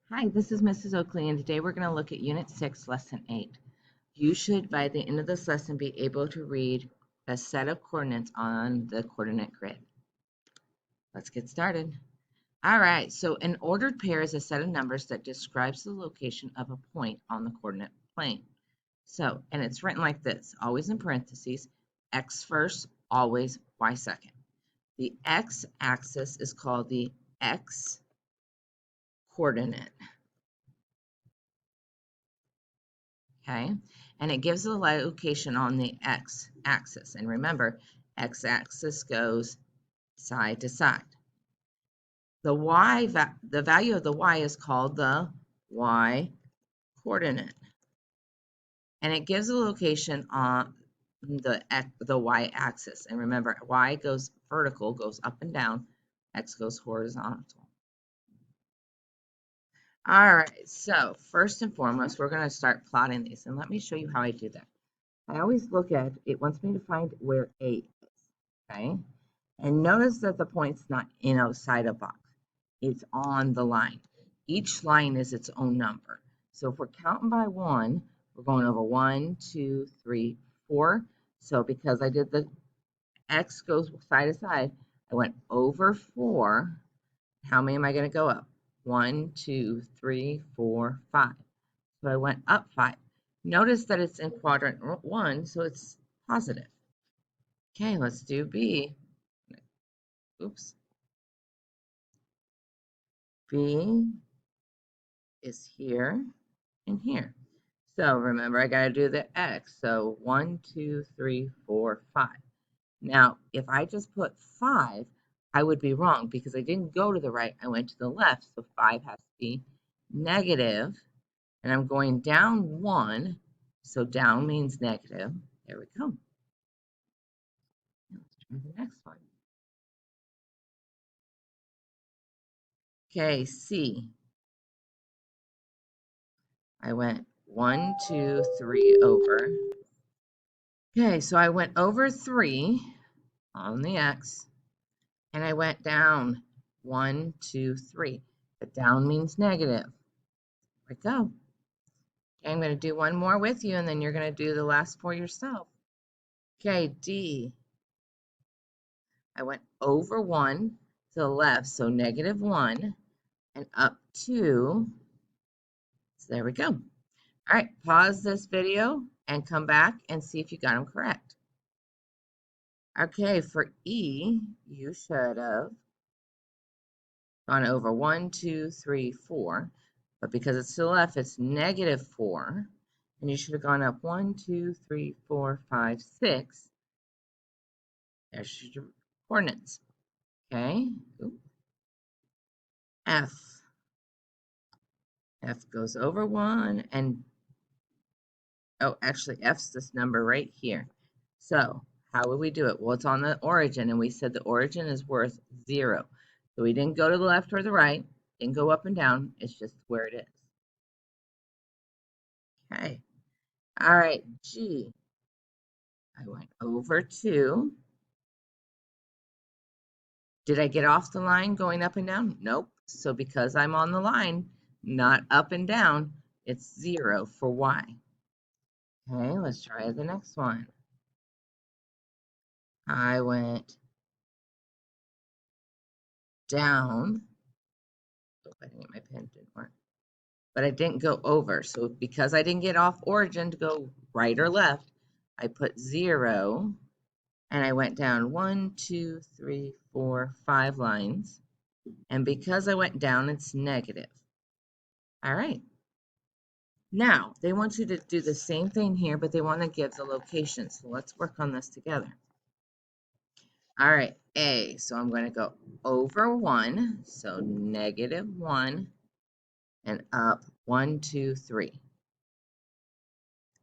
Hi, this is Mrs. Oakley, and today we're going to look at Unit 6, Lesson 8. You should, by the end of this lesson, be able to read a set of coordinates on the coordinate grid. Let's get started. All right, so an ordered pair is a set of numbers that describes the location of a point on the coordinate plane. So, and it's written like this, always in parentheses, x first, always y second. The x-axis is called the x coordinate. Okay, and it gives the location on the x-axis. And remember, x-axis goes side to side. The value of the y is called the y coordinate, and it gives the location on the y-axis. And remember, y goes vertical, goes up and down, x goes horizontal. All right, so first and foremost, we're going to start plotting these, and let me show you how I do that. I always look at, it wants me to find where A is, okay? And notice that the point's not outside a box. It's on the line. Each line is its own number. So if we're counting by one, we're going over 1, 2, 3, 4. So because I did the X goes side to side, I went over 4. How many am I going to go up? 1, 2, 3, 4, 5. So I went up 5. Notice that it's in quadrant 1, so it's positive. Okay, let's do B. Oops. B is here and here. So remember, I got to do the X. So 1, 2, 3, 4, 5. Now, if I just put 5, I would be wrong because I didn't go to the right. I went to the left. So 5 has to be negative. And I'm going down 1. So down means negative. There we go. Let's try the next one. Okay, C. I went 1, 2, 3 over. Okay, so I went over 3 on the X, and I went down 1, 2, 3. But down means negative. There we go. Okay, I'm going to do one more with you, and then you're going to do the last 4 yourself. Okay, D. I went over 1 to the left, so negative 1, and up 2. So there we go. All right, pause this video and come back and see if you got them correct. Okay, for E, you should have gone over 1, 2, 3, 4. But because it's to the left, it's negative 4. And you should have gone up 1, 2, 3, 4, 5, 6. There's your coordinates. Okay. F. F goes over 1 and, oh, actually, F's this number right here. So how would we do it? Well, it's on the origin, and we said the origin is worth 0. So we didn't go to the left or the right, didn't go up and down. It's just where it is. Okay. All right, G. I went over 2. Did I get off the line going up and down? Nope. So because I'm on the line, not up and down, it's 0 for Y. Okay, let's try the next one. I went down. Oh, I didn't get my pen, didn't work. But I didn't go over. So because I didn't get off origin to go right or left, I put 0. And I went down 1, 2, 3, 4, 5 lines. And because I went down, it's negative. All right. Now, they want you to do the same thing here, but they want to give the location. So let's work on this together. All right, A. So I'm going to go over 1, so negative 1, and up 1, 2, 3.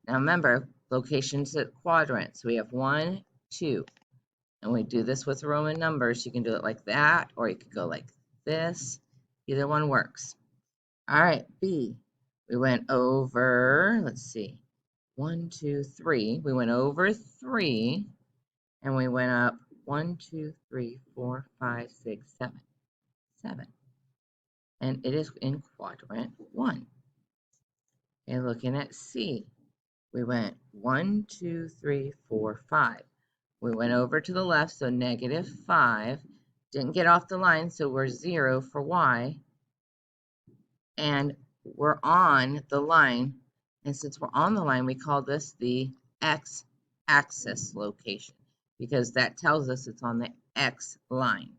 Now remember, locations at quadrants. So we have 1, 2. And we do this with Roman numbers. You can do it like that, or you could go like this. Either one works. All right, B. We went over, let's see, 1, 2, 3. We went over 3, and we went up 1, 2, 3, 4, 5, 6, 7. 7. and it is in quadrant 1. And looking at C, we went 1, 2, 3, 4, 5. We went over to the left, so -5. Didn't get off the line, so we're 0 for Y. And we're on the line. And since we're on the line, we call this the x-axis location because that tells us it's on the X line.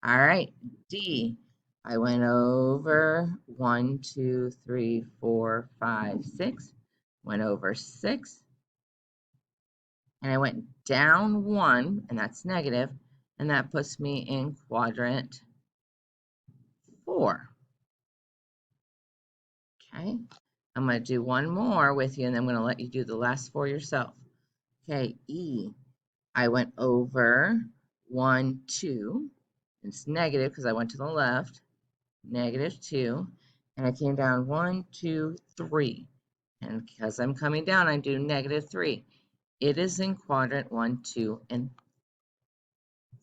All right, D. I went over 1, 2, 3, 4, 5, 6. Went over 6. And I went down 1, and that's negative, and that puts me in quadrant 4. Okay, I'm going to do one more with you, and then I'm going to let you do the last 4 yourself. Okay, E. I went over 1, 2. It's negative because I went to the left. -2. And I came down 1, 2, 3. And because I'm coming down, I do -3. It is in quadrant 1, 2, and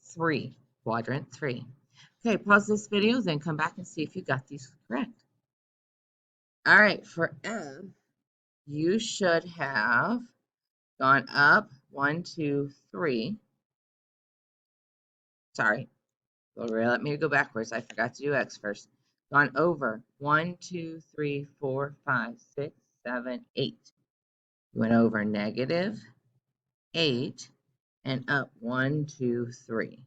3. Quadrant 3. Okay, pause this video, then come back and see if you got these correct. All right, for M, you should have gone up 1, 2, 3. Sorry, let me go backwards. I forgot to do X first. Gone over 1, 2, 3, 4, 5, 6, 7, 8. Went over -8 and up 1, 2, 3.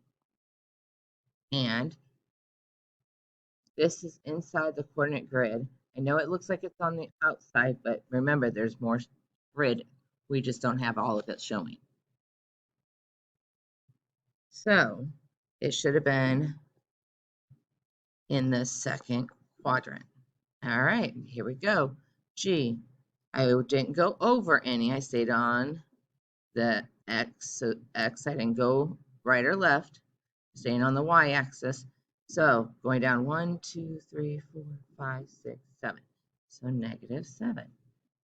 And this is inside the coordinate grid. I know it looks like it's on the outside, but remember there's more grid. We just don't have all of it showing. So it should have been in the second quadrant. All right, here we go. G, I didn't go over any. I stayed on the X. So X, I didn't go right or left, staying on the Y axis. So going down 1, 2, 3, 4, 5, 6, 7. So -7.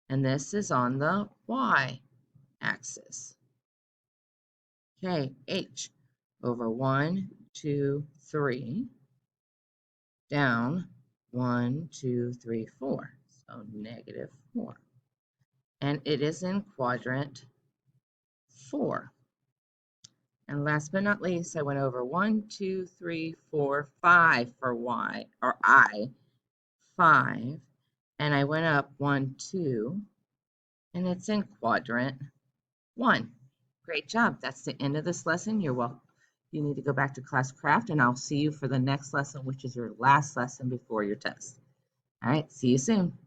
And this is on the Y axis. Okay, H, over 1, 2, 3, down 1, 2, 3, 4. So -4. And it is in quadrant 4. And last but not least, I went over 1, 2, 3, 4, 5 for Y, or I, 5. And I went up 1, 2, and it's in quadrant 1. Great job. That's the end of this lesson. You're welcome. You need to go back to class craft, and I'll see you for the next lesson, which is your last lesson before your test. All right, see you soon.